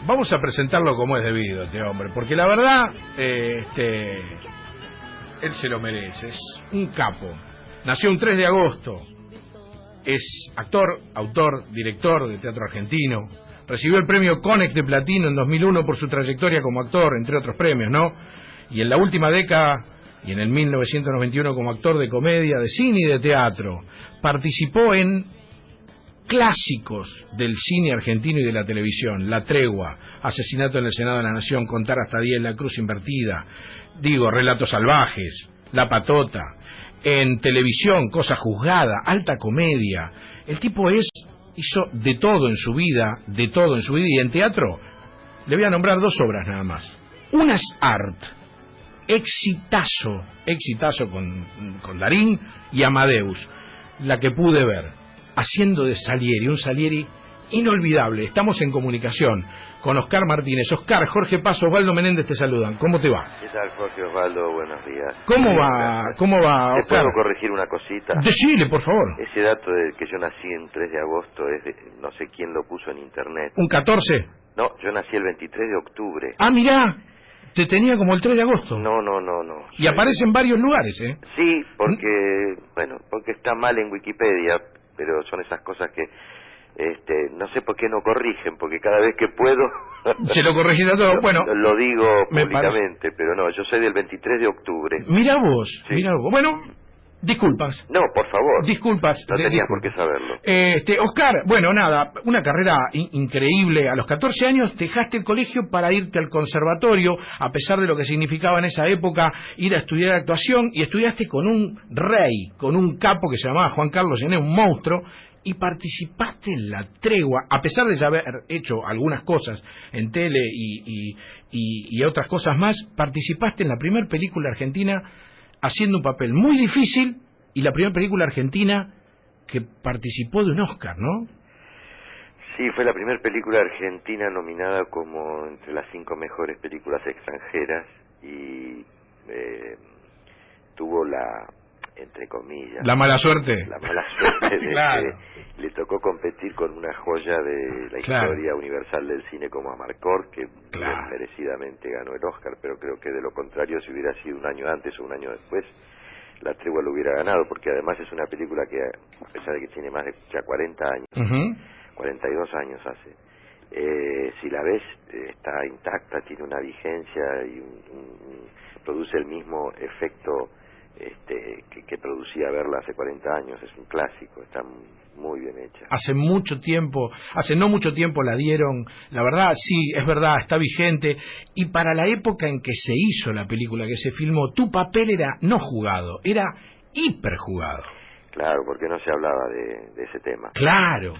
vamos a presentarlo como es debido, este hombre, porque la verdad, él se lo merece, es un capo. Nació un 3 de agosto, es actor, autor, director de teatro argentino, recibió el premio Conex de Platino en 2001 por su trayectoria como actor, entre otros premios, ¿no? Y en la última década, y en el 1991 como actor de comedia, de cine y de teatro, participó en clásicos del cine argentino y de la televisión: La Tregua, Asesinato en el Senado de la Nación, Contar hasta 10, La Cruz Invertida, Relatos Salvajes, La Patota. En televisión, Cosa Juzgada, Alta Comedia. El tipo hizo de todo en su vida, y en teatro le voy a nombrar 2 obras nada más. Una es Art, exitazo con Darín y Amadeus, la que pude ver, haciendo de Salieri, un Salieri inolvidable. Estamos en comunicación con Oscar Martínez. Oscar, Jorge Paz, Osvaldo Menéndez te saludan. ¿Cómo te va? ¿Qué tal, Jorge? Osvaldo? Buenos días. ¿Cómo va, ¿Te Oscar? puedo corregir una cosita? Decile, por favor. Ese dato de que yo nací en 3 de agosto es de, no sé quién lo puso en internet. ¿Un 14? No, yo nací el 23 de octubre. Ah, mirá, te tenía como el 3 de agosto. No. Y aparece en varios lugares, ¿eh? Sí, porque está mal en Wikipedia, pero son esas cosas que no sé por qué no corrigen, porque cada vez que puedo se lo corregí a todo. Bueno, lo digo públicamente, parece... pero no, yo soy del 23 de octubre. Mira vos, sí. Mira vos. Bueno, disculpas. No, por favor. Disculpas. No tenías por qué saberlo. Oscar, bueno, nada, una carrera increíble. A los 14 años dejaste el colegio para irte al conservatorio, a pesar de lo que significaba en esa época ir a estudiar actuación, y estudiaste con un rey, con un capo que se llamaba Juan Carlos Gené, un monstruo, y participaste en La Tregua, a pesar de ya haber hecho algunas cosas en tele y otras cosas más. Participaste en la primera película argentina haciendo un papel muy difícil, y la primera película argentina que participó de un Oscar, ¿no? Sí, fue la primera película argentina nominada como entre las 5 mejores películas extranjeras, y tuvo entre comillas, la mala suerte de claro. que le tocó competir con una joya de la historia universal del cine como Amarcord, que merecidamente ganó el Oscar, pero creo que de lo contrario, si hubiera sido un año antes o un año después, La Tregua lo hubiera ganado, porque además es una película que, a pesar de que tiene más de ya 40 años, 42 años hace, si la ves, está intacta, tiene una vigencia y produce el mismo efecto que producía verla hace 40 años. Es un clásico, está muy bien hecha. Hace no mucho tiempo la dieron, la verdad, sí, es verdad, está vigente, y para la época en que se hizo la película, que se filmó, tu papel era no jugado, era hiperjugado. Claro, porque no se hablaba de ese tema. Claro.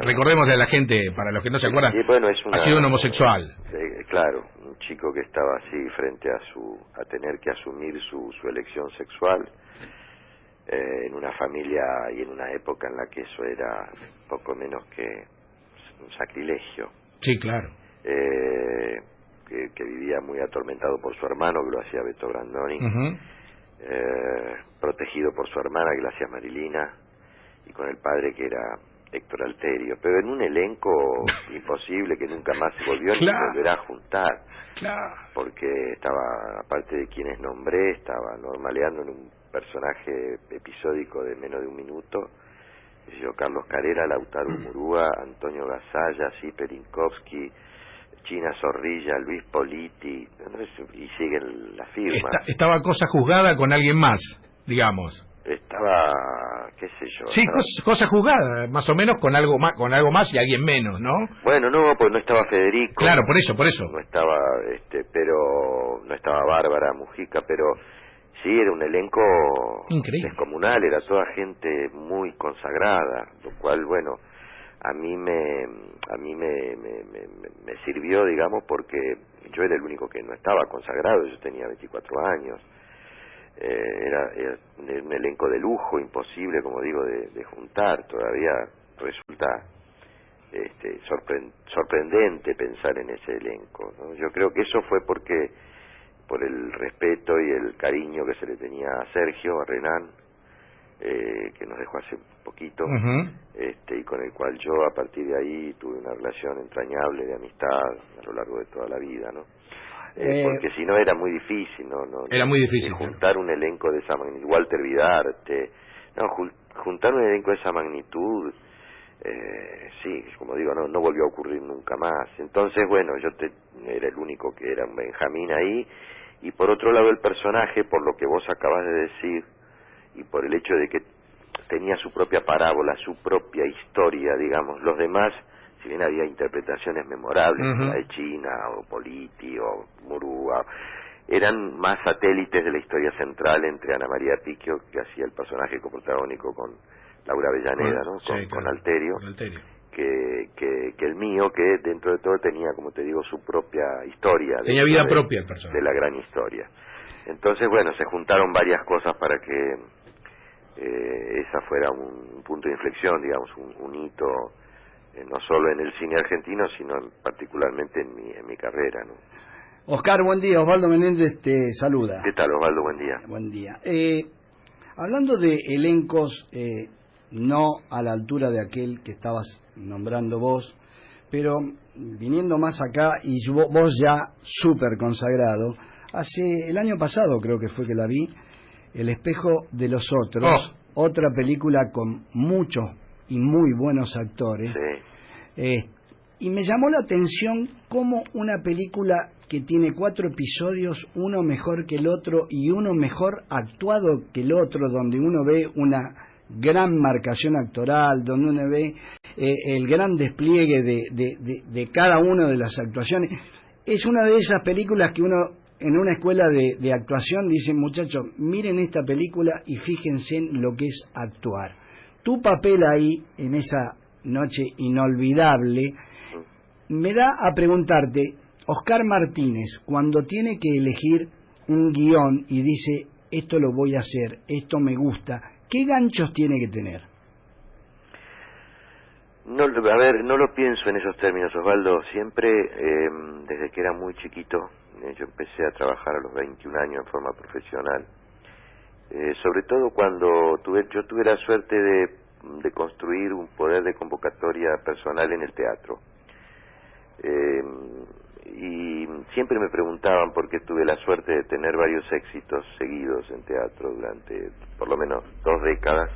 Recordémosle a la gente, para los que no se acuerdan, bueno, ha sido un homosexual. Claro, un chico que estaba así frente a tener que asumir su elección sexual, en una familia y en una época en la que eso era poco menos que un sacrilegio. Sí, claro. Que vivía muy atormentado por su hermano, que lo hacía Beto Brandoni, protegido por su hermana, que la hacía Marilina, y con el padre, que era Héctor Alterio, pero en un elenco imposible, que nunca más se volvió ni se volverá a juntar, porque estaba, aparte de quienes nombré, estaba normaleando en un personaje episódico de menos de un minuto, Carlos Carrera, Lautaro Murúa, Antonio Gasalla, Zipe Linkowski, China Zorrilla, Luis Politi, y siguen las firmas. Estaba Cosa Juzgada con alguien más, digamos. Estaba, qué sé yo. Sí, cosa juzgada, más o menos, con algo más y alguien menos, ¿no? Bueno, no, pues no estaba Federico. Claro, por eso. No estaba, pero no estaba Bárbara Mujica, pero sí, era un elenco increíble, descomunal, era toda gente muy consagrada, lo cual, bueno, a mí me sirvió, digamos, porque yo era el único que no estaba consagrado. Yo tenía 24 años. Era un elenco de lujo, imposible, como digo, de juntar. Todavía resulta sorprendente pensar en ese elenco, ¿no? Yo creo que eso fue por el respeto y el cariño que se le tenía a Sergio, a Renan, que nos dejó hace poquito, y con el cual yo a partir de ahí tuve una relación entrañable de amistad a lo largo de toda la vida, ¿no? Porque si no era muy difícil, era muy difícil juntar un elenco de esa magnitud, Walter Vidarte, juntar un elenco de esa magnitud, sí, como digo, no volvió a ocurrir nunca más. Entonces, bueno, yo era el único que era un Benjamín ahí, y por otro lado el personaje, por lo que vos acabas de decir, y por el hecho de que tenía su propia parábola, su propia historia, digamos, los demás, si bien había interpretaciones memorables, como la de China, o Politi, o Murúa, eran más satélites de la historia central entre Ana María Picchio, que hacía el personaje coprotagónico con Laura Avellaneda, ¿no? Con Alterio, que el mío, que dentro de todo tenía, como te digo, su propia historia. Tenía vida propia el personaje. De la gran historia. Entonces, bueno, se juntaron varias cosas para que esa fuera un punto de inflexión, digamos, un hito, no solo en el cine argentino, sino particularmente en mi carrera, ¿no? Oscar, buen día. Osvaldo Menéndez te saluda. ¿Qué tal, Osvaldo? Buen día. Buen día. Hablando de elencos, no a la altura de aquel que estabas nombrando vos, pero viniendo más acá, y vos ya súper consagrado, el año pasado creo que fue que la vi, El espejo de los otros, otra película con muchos y muy buenos actores, y me llamó la atención cómo una película que tiene 4 episodios, uno mejor que el otro y uno mejor actuado que el otro, donde uno ve una gran marcación actoral, donde uno ve el gran despliegue de cada una de las actuaciones, es una de esas películas que uno en una escuela de actuación dice: muchachos, miren esta película y fíjense en lo que es actuar. Tu papel ahí, en esa noche inolvidable, me da a preguntarte, Oscar Martínez, cuando tiene que elegir un guión y dice: esto lo voy a hacer, esto me gusta, ¿qué ganchos tiene que tener? No, a ver, no lo pienso en esos términos, Osvaldo. Siempre, desde que era muy chiquito, yo empecé a trabajar a los 21 años en forma profesional. Sobre todo cuando yo tuve la suerte de construir un poder de convocatoria personal en el teatro. Y siempre me preguntaban, porque tuve la suerte de tener varios éxitos seguidos en teatro durante por lo menos 2 décadas,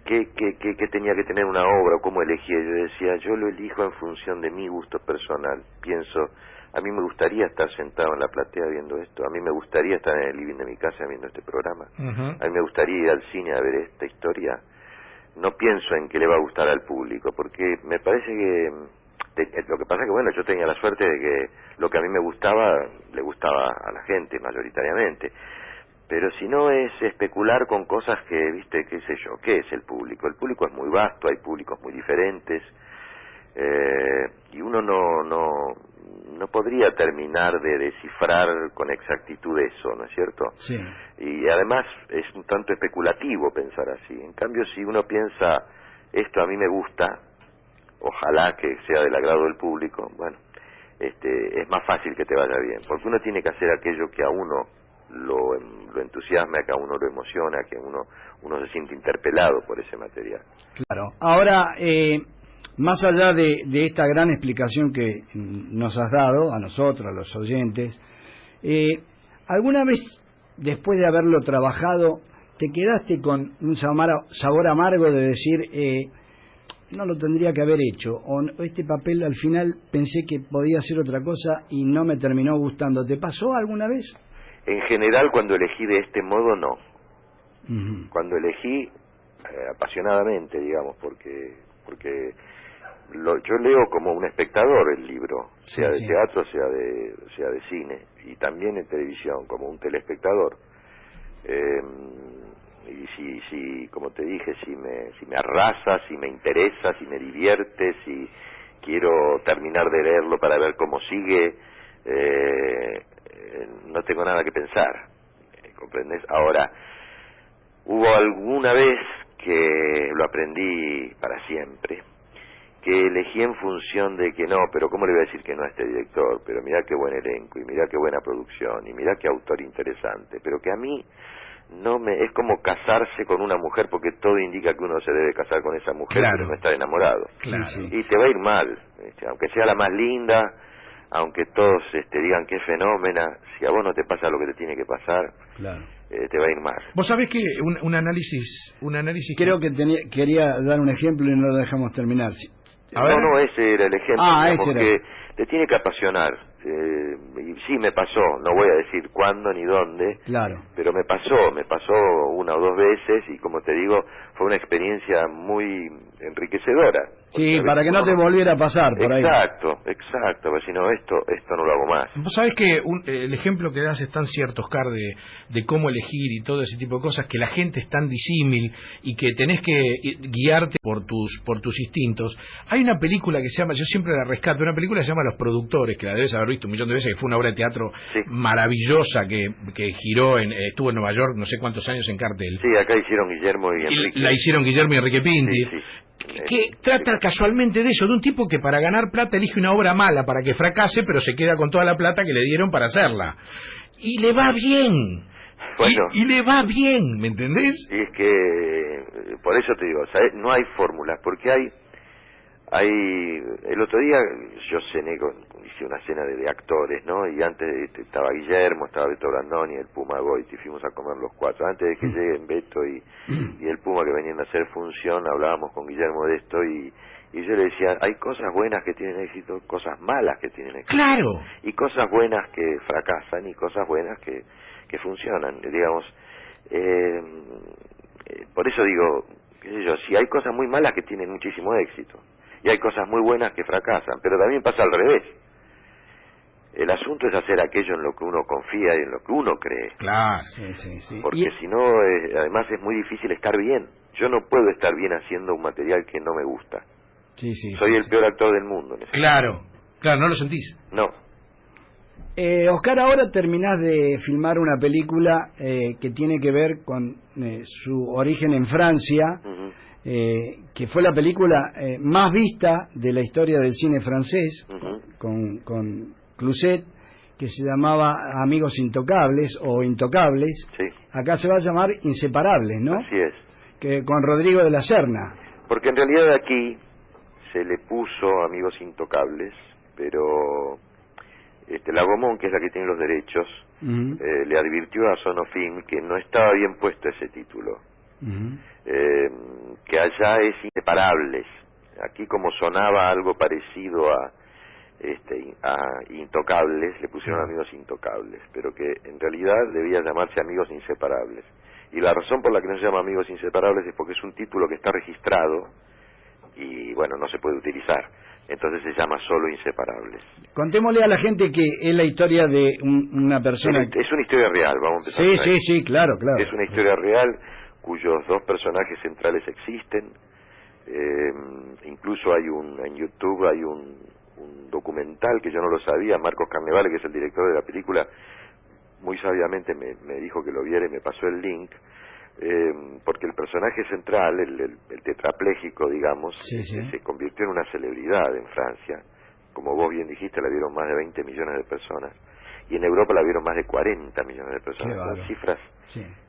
¿qué tenía que tener una obra o cómo elegía. Yo decía, yo lo elijo en función de mi gusto personal. Pienso, a mí me gustaría estar sentado en la platea viendo esto, a mí me gustaría estar en el living de mi casa viendo este programa, a mí me gustaría ir al cine a ver esta historia. No pienso en qué le va a gustar al público, porque me parece que lo que pasa es que, bueno, yo tenía la suerte de que lo que a mí me gustaba le gustaba a la gente mayoritariamente, pero si no es especular con cosas que, viste, qué sé yo, ¿qué es el público? El público es muy vasto, hay públicos muy diferentes, y uno no podría terminar de descifrar con exactitud eso, ¿no es cierto? Sí. Y además es un tanto especulativo pensar así. En cambio, si uno piensa, esto a mí me gusta, ojalá que sea del agrado del público, bueno, es más fácil que te vaya bien, porque uno tiene que hacer aquello que a uno lo entusiasma, que a uno lo emociona, que uno se siente interpelado por ese material. Claro. Ahora, más allá de esta gran explicación que nos has dado a nosotros, a los oyentes, ¿alguna vez, después de haberlo trabajado, te quedaste con un sabor amargo de decir, no lo tendría que haber hecho, o este papel al final pensé que podía hacer otra cosa y no me terminó gustando? ¿Te pasó alguna vez? En general, cuando elegí de este modo, no. Cuando elegí apasionadamente, digamos, porque yo leo como un espectador el libro, sea de teatro, sea de cine, y también en televisión, como un telespectador. Y si como te dije, si me arrasa, si me interesa, si me divierte, si quiero terminar de leerlo para ver cómo sigue, no tengo nada que pensar, ¿comprendes? Ahora, hubo alguna vez que lo aprendí para siempre, que elegí en función de que no, pero ¿cómo le voy a decir que no a este director? Pero mirá qué buen elenco, y mirá qué buena producción, y mirá qué autor interesante, pero que a mí es como casarse con una mujer, porque todo indica que uno se debe casar con esa mujer, claro, pero no estar enamorado. Claro. Y te va a ir mal, aunque sea la más linda, aunque todos digan que es fenómena, si a vos no te pasa lo que te tiene que pasar, claro, te va a ir mal. Vos sabés que un análisis creo que quería dar un ejemplo y no lo dejamos terminar. No, ese era el ejemplo, ese era. que te tiene que apasionar. Y sí me pasó, no voy a decir cuándo ni dónde, claro, pero me pasó una o dos veces, y como te digo, fue una experiencia muy enriquecedora. Sí, para que no te volviera a pasar por ahí. Exacto, porque si no, esto no lo hago más. Vos sabés que el ejemplo que das es tan cierto, Oscar, de cómo elegir y todo ese tipo de cosas, que la gente es tan disímil y que tenés que guiarte por tus instintos. Hay una película que se llama, yo siempre la rescato, una película que se llama Los Productores, que la debes haber visto un millón de veces, que fue una obra de teatro maravillosa que giró, estuvo en Nueva York no sé cuántos años en cartel. Sí, acá hicieron Guillermo y Enrique. La hicieron Guillermo y Enrique Pinti. Sí. Que trata casualmente de eso, de un tipo que para ganar plata elige una obra mala para que fracase, pero se queda con toda la plata que le dieron para hacerla. Y le va bien. Bueno, y le va bien, ¿me entendés? Y es que, por eso te digo, ¿sabes? No hay fórmulas, porque hay el otro día yo hice una cena de actores, ¿no? Y antes estaba Guillermo, estaba Beto Brandoni, el Puma Goiti, fuimos a comer los cuatro. Antes de que lleguen Beto y el Puma, que venían a hacer función, hablábamos con Guillermo de esto, y yo le decía, hay cosas buenas que tienen éxito, cosas malas que tienen éxito. Claro. Y cosas buenas que fracasan y cosas buenas que funcionan, digamos. Por eso digo, qué sé yo, si hay cosas muy malas que tienen muchísimo éxito, y hay cosas muy buenas que fracasan, pero también pasa al revés. El asunto es hacer aquello en lo que uno confía y en lo que uno cree. Claro. Sí. Porque si no, además es muy difícil estar bien. Yo no puedo estar bien haciendo un material que no me gusta. Soy el peor actor del mundo. Claro, ¿no lo sentís? No. Oscar, ahora terminás de filmar una película que tiene que ver con su origen en Francia, que fue la película más vista de la historia del cine francés, con Cluzet, que se llamaba Amigos Intocables o Intocables. Sí. Acá se va a llamar Inseparables, ¿no? Así es. Que con Rodrigo de la Serna. Porque en realidad aquí se le puso Amigos Intocables, pero la Gaumont, que es la que tiene los derechos, le advirtió a Sonofilm que no estaba bien puesto ese título. Que allá es Inseparables. Aquí, como sonaba algo parecido a Intocables, le pusieron Amigos Intocables, pero que en realidad debía llamarse Amigos Inseparables. Y la razón por la que no se llama Amigos Inseparables es porque es un título que está registrado y bueno, no se puede utilizar, entonces se llama solo Inseparables. Contémosle a la gente que es la historia de una persona. Es una historia real, vamos a empezar. Sí, claro. Es una historia real cuyos dos personajes centrales existen. Incluso en YouTube hay un documental que yo no lo sabía. Marcos Carnevale, que es el director de la película, muy sabiamente me dijo que lo viera y me pasó el link, porque el personaje central, el tetrapléjico, digamos, se convirtió en una celebridad en Francia. Como vos bien dijiste, la vieron más de 20 millones de personas, y en Europa la vieron más de 40 millones de personas. Son cifras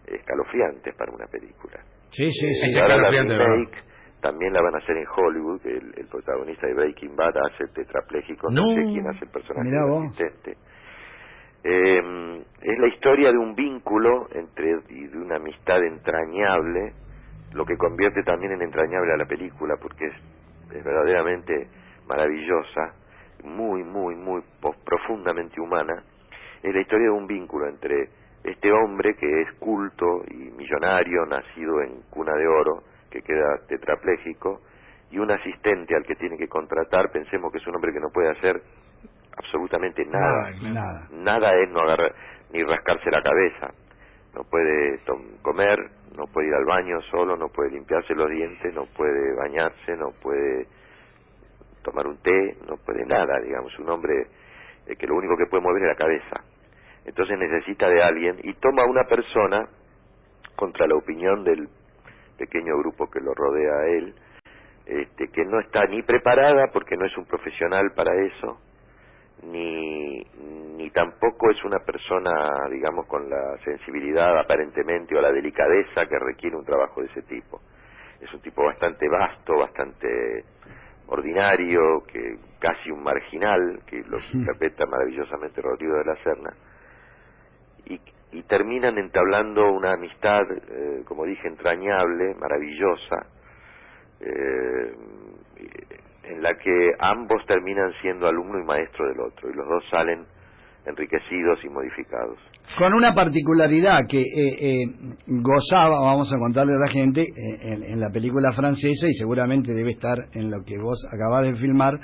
escalofriantes para una película. Y ahora la remake también la van a hacer en Hollywood. El protagonista de Breaking Bad hace el tetrapléjico, no sé quién hace el personaje del asistente. Es la historia de un vínculo y de una amistad entrañable, lo que convierte también en entrañable a la película, porque es verdaderamente maravillosa, muy profundamente humana. Es la historia de un vínculo entre este hombre que es culto y millonario, nacido en cuna de oro, que queda tetrapléjico, y un asistente al que tiene que contratar. Pensemos que es un hombre que no puede hacer absolutamente nada. Nada es no agarrar ni rascarse la cabeza. No puede comer, no puede ir al baño solo, no puede limpiarse los dientes, no puede bañarse, no puede tomar un té, no puede nada, digamos. Un hombre que lo único que puede mover es la cabeza. Entonces necesita de alguien, y toma a una persona contra la opinión del pequeño grupo que lo rodea a él, que no está ni preparada porque no es un profesional para eso, ni tampoco es una persona, digamos, con la sensibilidad aparentemente o la delicadeza que requiere un trabajo de ese tipo. Es un tipo bastante vasto, bastante ordinario, que casi un marginal, que lo interpreta maravillosamente Rodrigo de la Serna, y terminan entablando una amistad, como dije, entrañable, maravillosa, en la que ambos terminan siendo alumno y maestro del otro, y los dos salen enriquecidos y modificados. Con una particularidad que gozaba, vamos a contarle a la gente, en la película francesa, y seguramente debe estar en lo que vos acabás de filmar,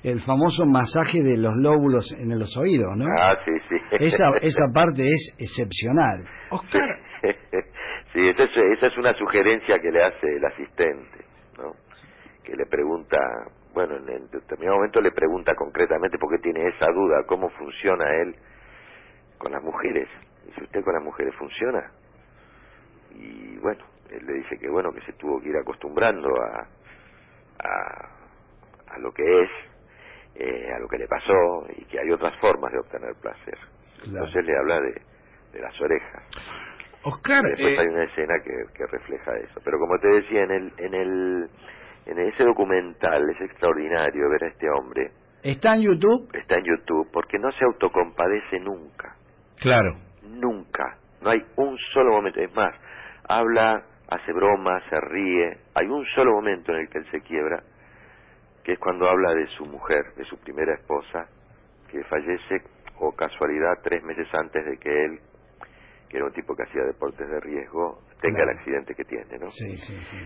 el famoso masaje de los lóbulos en los oídos, ¿no? Ah, sí, sí. Esa parte es excepcional. Oscar. Sí, esa es una sugerencia que le hace el asistente, ¿no? Que le pregunta, bueno, en determinado momento le pregunta concretamente, porque tiene esa duda, cómo funciona él con las mujeres. Dice, ¿usted con las mujeres funciona? Y bueno, él le dice que bueno, que se tuvo que ir acostumbrando a lo que es, a lo que le pasó, y que hay otras formas de obtener placer. Claro. Entonces le habla de las orejas. Oscar, y después hay una escena que refleja eso. Pero como te decía, en ese documental es extraordinario ver a este hombre. ¿Está en YouTube? Está en YouTube, porque no se autocompadece nunca. Claro. Nunca. No hay un solo momento. Es más, habla, hace bromas, se ríe. Hay un solo momento en el que él se quiebra, que es cuando habla de su mujer, de su primera esposa, que fallece, o casualidad, 3 meses antes de que él, que era un tipo que hacía deportes de riesgo, tenga el accidente que tiene, ¿no? Sí, sí, sí.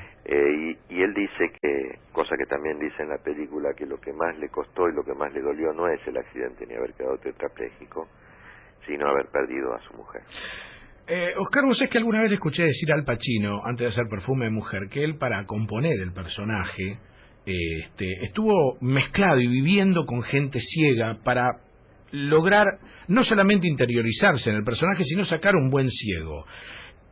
Y él dice que, cosa que también dice en la película, que lo que más le costó y lo que más le dolió no es el accidente ni haber quedado tetrapléjico, sino haber perdido a su mujer. Oscar, vos sabés que alguna vez le escuché decir a Al Pacino, antes de hacer Perfume de Mujer, que él, para componer el personaje, estuvo mezclado y viviendo con gente ciega para lograr no solamente interiorizarse en el personaje, sino sacar un buen ciego.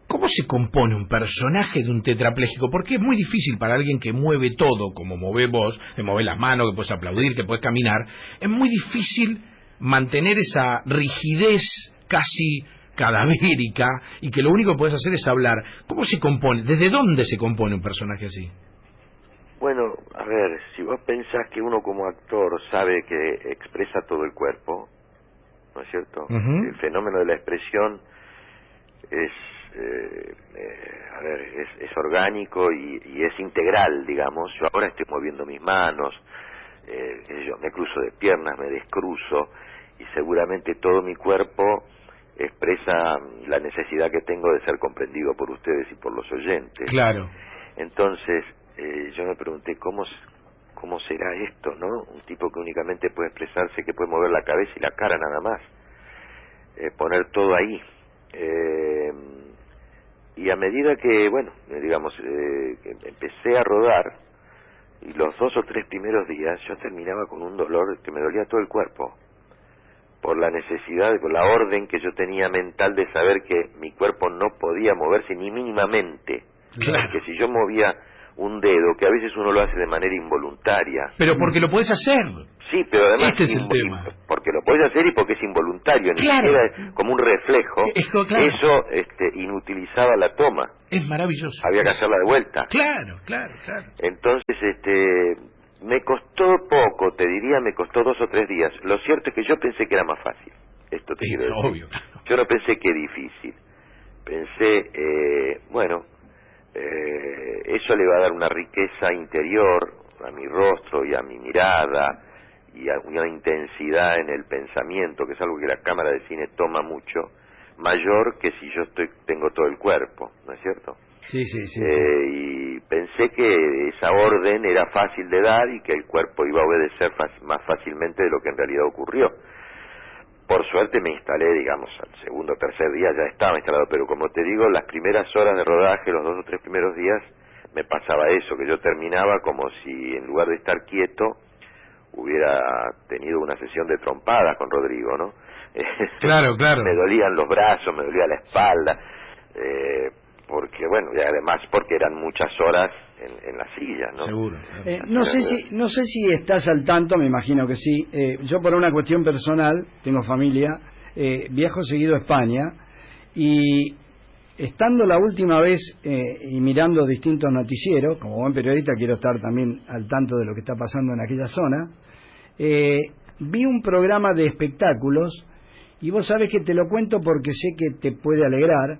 ¿Cómo se compone un personaje de un tetrapléjico? Porque es muy difícil para alguien que mueve todo, como movés vos, que movés las manos, que puedes aplaudir, que puedes caminar. Es muy difícil mantener esa rigidez casi cadavérica y que lo único que puedes hacer es hablar. ¿Cómo se compone? ¿Desde dónde se compone un personaje así? Bueno, a ver, si vos pensás que uno como actor sabe que expresa todo el cuerpo, ¿no es cierto? El fenómeno de la expresión es es orgánico y es integral, digamos. Yo ahora estoy moviendo mis manos, yo me cruzo de piernas, me descruzo, y seguramente todo mi cuerpo expresa la necesidad que tengo de ser comprendido por ustedes y por los oyentes. Claro. Entonces, yo me pregunté cómo será esto, ¿no? Un tipo que únicamente puede expresarse, que puede mover la cabeza y la cara nada más, poner todo ahí. Y a medida que, bueno, digamos, que empecé a rodar, y los 2 o 3 primeros días yo terminaba con un dolor que me dolía todo el cuerpo, por la necesidad, por la orden que yo tenía mental de saber que mi cuerpo no podía moverse ni mínimamente. Claro. Que si yo movía un dedo, que a veces uno lo hace de manera involuntaria. Pero porque lo puedes hacer. Sí, pero además este es el tema. Porque lo puedes hacer y porque es involuntario, ni claro. siquiera como un reflejo. Claro. Eso inutilizaba la toma. Es maravilloso. Había que hacerla de vuelta. Claro, claro, claro. Entonces, me costó poco, te diría, me costó 2 o 3 días. Lo cierto es que yo pensé que era más fácil. Esto te quiero decir. Obvio. Yo no pensé que difícil. Pensé, eso le va a dar una riqueza interior a mi rostro y a mi mirada y a una intensidad en el pensamiento, que es algo que la cámara de cine toma mucho, mayor que si yo tengo todo el cuerpo, ¿no es cierto? Sí, sí, sí. Y pensé que esa orden era fácil de dar y que el cuerpo iba a obedecer más fácilmente de lo que en realidad ocurrió. Por suerte me instalé, digamos, al 2º o 3er día ya estaba instalado, pero como te digo, las primeras horas de rodaje, los 2 o 3 primeros días, me pasaba eso, que yo terminaba como si en lugar de estar quieto hubiera tenido una sesión de trompadas con Rodrigo, ¿no? Claro, claro. Me dolían los brazos, me dolía la espalda, porque bueno, y además porque eran muchas horas en las sillas, ¿no? Seguro. No sé si estás al tanto, me imagino que sí. Yo por una cuestión personal, tengo familia, viajo seguido a España y estando la última vez y mirando distintos noticieros, como buen periodista quiero estar también al tanto de lo que está pasando en aquella zona, vi un programa de espectáculos y vos sabés que te lo cuento porque sé que te puede alegrar.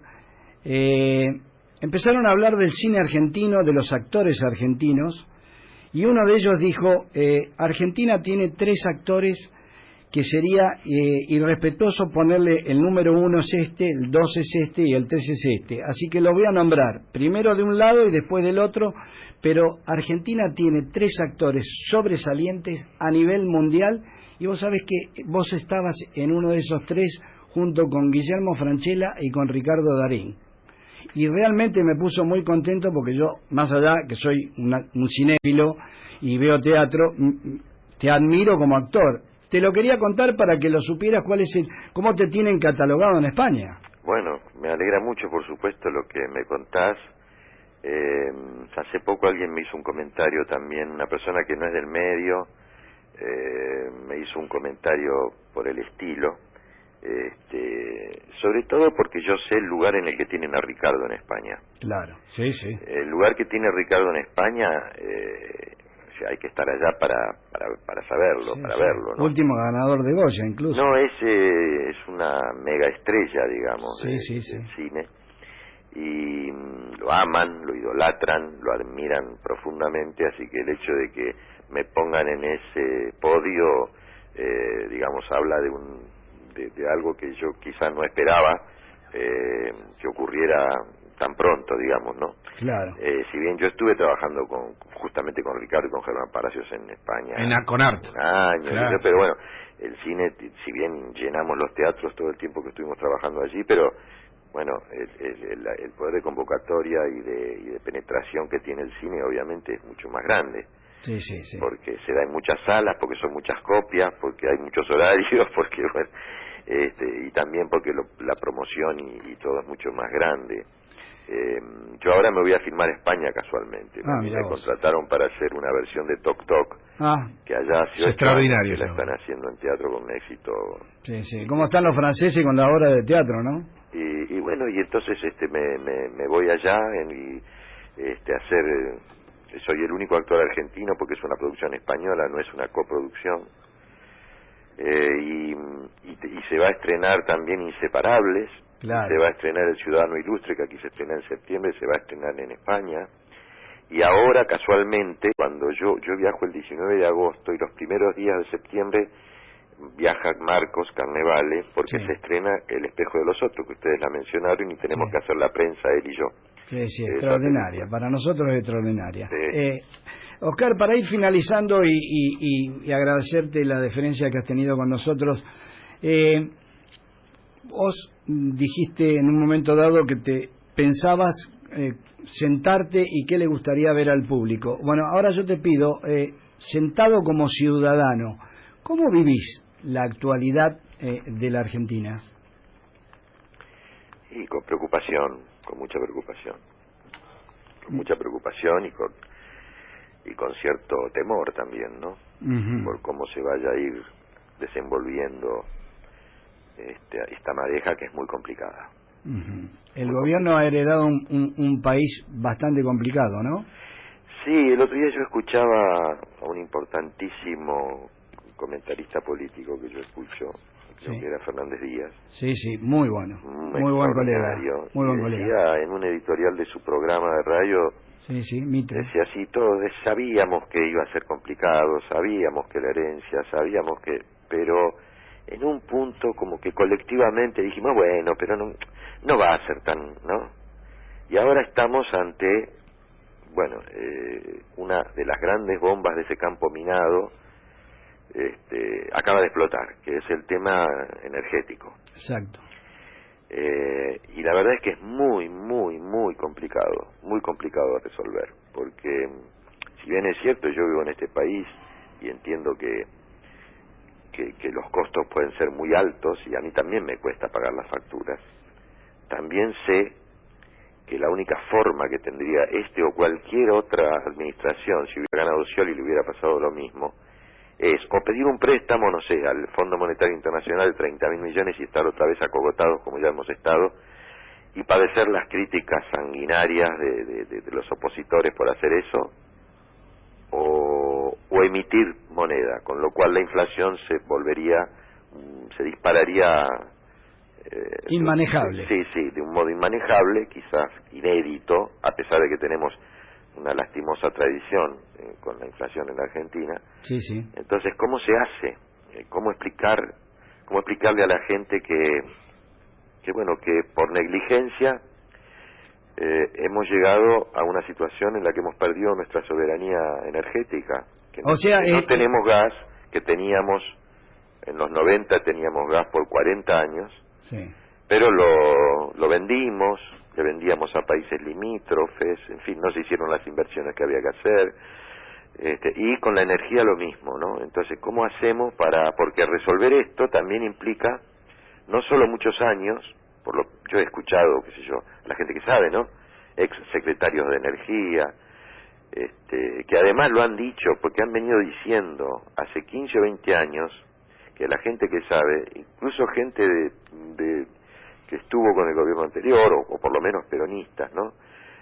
Empezaron a hablar del cine argentino, de los actores argentinos, y uno de ellos dijo, Argentina tiene 3 actores que sería irrespetuoso ponerle el número 1 es este, el 2 es este y el 3 es este. Así que lo voy a nombrar, primero de un lado y después del otro, pero Argentina tiene 3 actores sobresalientes a nivel mundial, y vos sabés que vos estabas en uno de esos 3 junto con Guillermo Francella y con Ricardo Darín. Y realmente me puso muy contento porque yo, más allá que soy un cinéfilo y veo teatro, te admiro como actor. Te lo quería contar para que lo supieras cómo te tienen catalogado en España. Bueno, me alegra mucho, por supuesto, lo que me contás. Hace poco alguien me hizo un comentario también, una persona que no es del medio, me hizo un comentario por el estilo. Sobre todo porque yo sé el lugar en el que tienen a Ricardo en España. Claro, sí. El lugar que tiene Ricardo en España, o sea, hay que estar allá para saberlo, sí, para verlo, ¿no? Último ganador de Goya, incluso. No, es una mega estrella, digamos, del cine. Y lo aman, lo idolatran, lo admiran profundamente, así que el hecho de que me pongan en ese podio, digamos, habla de algo que yo quizás no esperaba que ocurriera tan pronto, digamos, ¿no? Claro. Si bien yo estuve trabajando justamente con Ricardo y con Germán Palacios en España Con arte. un año, claro. Pero bueno, el cine, si bien llenamos los teatros todo el tiempo que estuvimos trabajando allí, pero bueno, el poder de convocatoria y de penetración que tiene el cine obviamente es mucho más grande. Sí. Porque se da en muchas salas, porque son muchas copias, porque hay muchos horarios, porque bueno, y también porque la promoción y todo es mucho más grande. Yo ahora me voy a filmar España casualmente. Me contrataron para hacer una versión de Toc Toc, que allá ha sido extraordinario. Que la están haciendo en teatro con éxito. Sí. ¿Cómo están los franceses con la obra de teatro, no? Y bueno, y entonces me voy allá a hacer... soy el único actor argentino porque es una producción española, no es una coproducción. Y se va a estrenar también Inseparables. Claro. Se va a estrenar El Ciudadano Ilustre, que aquí se estrena en septiembre, se va a estrenar en España. Y ahora, casualmente, cuando yo viajo el 19 de agosto y los primeros días de septiembre viaja Marcos Carnevale, porque se estrena El Espejo de los Otros, que ustedes la mencionaron, y tenemos que hacer la prensa, él y yo. Sí, extraordinaria, para nosotros es extraordinaria. Oscar, para ir finalizando y agradecerte la deferencia que has tenido con nosotros, vos dijiste en un momento dado que te pensabas sentarte y qué le gustaría ver al público. Bueno, ahora yo te pido, sentado como ciudadano, ¿cómo vivís la actualidad de la Argentina? Y con preocupación, con mucha preocupación. Con mucha preocupación y con cierto temor también, ¿no? Por cómo se vaya a ir desenvolviendo esta madeja que es muy complicada. El gobierno ha heredado un país bastante complicado, ¿no? Sí, el otro día yo escuchaba a un importantísimo comentarista político que yo escucho, creo que era Fernández Díaz. Sí, muy bueno, muy buen colega. Muy buen colega. Decía en un editorial de su programa de radio, Mitre. decía así, todos sabíamos que iba a ser complicado, sabíamos que la herencia, sabíamos que, pero en un punto como que colectivamente dijimos, bueno, pero no va a ser tan, ¿no? Y ahora estamos ante, bueno, una de las grandes bombas de ese campo minado, acaba de explotar, que es el tema energético. Exacto. Y la verdad es que es muy complicado de resolver, porque si bien es cierto, yo vivo en este país y entiendo que los costos pueden ser muy altos y a mí también me cuesta pagar las facturas, también sé que la única forma que tendría este o cualquier otra administración, si hubiera ganado Scioli y le hubiera pasado lo mismo, es o pedir un préstamo, no sé, al Fondo Monetario Internacional de 30.000 millones y estar otra vez acogotados como ya hemos estado, y padecer las críticas sanguinarias de los opositores por hacer eso, o emitir moneda, con lo cual la inflación se dispararía inmanejable. Sí, de un modo inmanejable, quizás inédito, a pesar de que tenemos una lastimosa tradición con la inflación en la Argentina. Sí. Entonces, ¿cómo se hace? ¿Cómo explicarle a la gente que bueno, que por negligencia hemos llegado a una situación en la que hemos perdido nuestra soberanía energética, que no tenemos gas, que teníamos en los 90 teníamos gas por 40 años, sí, pero lo vendimos, le vendíamos a países limítrofes, en fin, no se hicieron las inversiones que había que hacer, y con la energía lo mismo, ¿no? Entonces, ¿cómo hacemos porque resolver esto también implica no solo muchos años, yo he escuchado, qué sé yo, la gente que sabe, ¿no? Ex secretarios de energía, que además lo han dicho, porque han venido diciendo hace 15 o 20 años que la gente que sabe, incluso gente que estuvo con el gobierno anterior, o por lo menos peronistas, ¿no?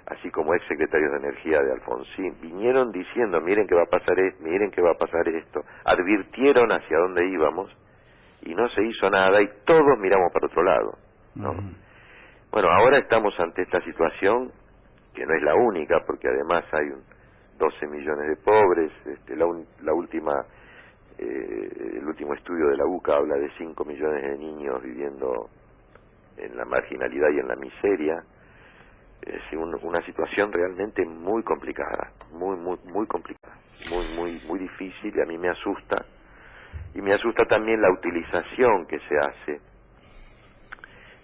Así como ex secretarios de energía de Alfonsín, vinieron diciendo, miren que va a pasar esto, miren que va a pasar esto, advirtieron hacia dónde íbamos, y no se hizo nada, y todos miramos para otro lado, ¿no? Bueno, ahora estamos ante esta situación, que no es la única, porque además hay 12 millones de pobres, el último estudio de la UCA habla de 5 millones de niños viviendo en la marginalidad y en la miseria. Es una situación realmente muy complicada, muy complicada, muy difícil, y a mí me asusta. Y me asusta también la utilización que se hace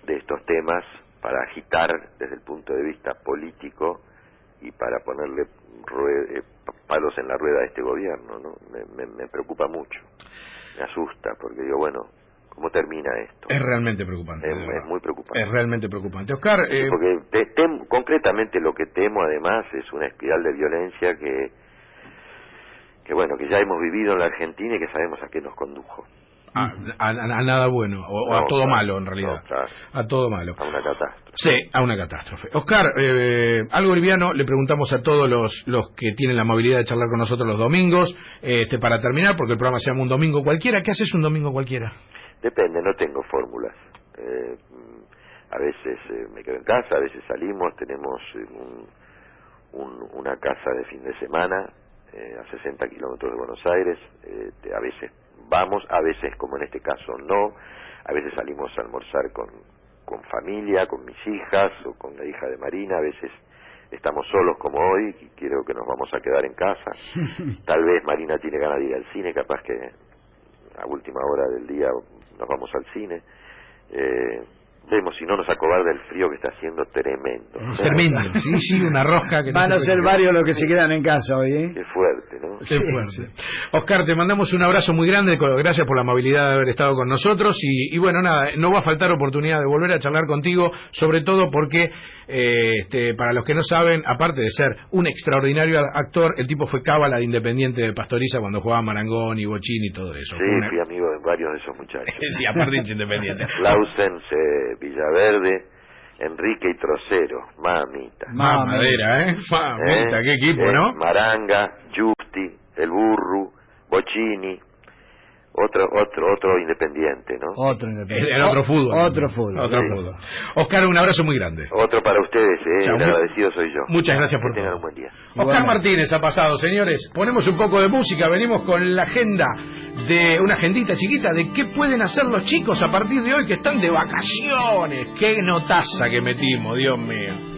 de estos temas para agitar desde el punto de vista político y para ponerle palos en la rueda a este gobierno, ¿no? Me preocupa mucho, me asusta, porque digo, bueno, ¿cómo termina esto? Es realmente preocupante. Es muy preocupante. Es realmente preocupante. Oscar... Sí, porque concretamente lo que temo además es una espiral de violencia que bueno, que ya hemos vivido en la Argentina y que sabemos a qué nos condujo. A nada bueno, o a todo malo en realidad. No, claro. A todo malo. A una catástrofe. Sí, a una catástrofe. Oscar, algo liviano, le preguntamos a todos los que tienen la amabilidad de charlar con nosotros los domingos, para terminar, porque el programa se llama Un Domingo Cualquiera. ¿Qué haces un domingo cualquiera? Depende, no tengo fórmulas. A veces me quedo en casa, a veces salimos, tenemos una casa de fin de semana a 60 kilómetros de Buenos Aires, a veces vamos, a veces, como en este caso, no, a veces salimos a almorzar con familia, con mis hijas o con la hija de Marina, a veces estamos solos como hoy y creo que nos vamos a quedar en casa. Tal vez Marina tiene ganas de ir al cine, capaz que a última hora del día nos vamos al cine. Vemos si no nos acobarda el frío que está haciendo tremendo. Tremendo, sí, una rosca que... Van a ser varios los que se quedan en casa hoy, ¿eh? Qué fuerte, ¿no? Qué fuerte. Sí. Oscar, te mandamos un abrazo muy grande, gracias por la amabilidad de haber estado con nosotros, y bueno, nada, no va a faltar oportunidad de volver a charlar contigo, sobre todo porque, para los que no saben, aparte de ser un extraordinario actor, el tipo fue cábala de Independiente de Pastoriza cuando jugaba Marangón y Bochini y todo eso. Sí, fui amigo de varios de esos muchachos. Sí, aparte de Independiente. Clausen, Villaverde, Enrique y Trocero, mamita. Mamadera, mamita, qué equipo, ¿no? Maranga, Justi, El Burru, Bochini, otro Independiente, ¿no? Otro Independiente. El otro fútbol. Otro fútbol. Otro fútbol. Oscar, un abrazo muy grande. Otro para ustedes, Chau, el agradecido soy yo. Muchas gracias por que tengan todo. un buen día. Oscar Martínez ha pasado, señores. Ponemos un poco de música, venimos con la agenda, de una agendita chiquita de qué pueden hacer los chicos a partir de hoy que están de vacaciones. Qué notaza que metimos, Dios mío.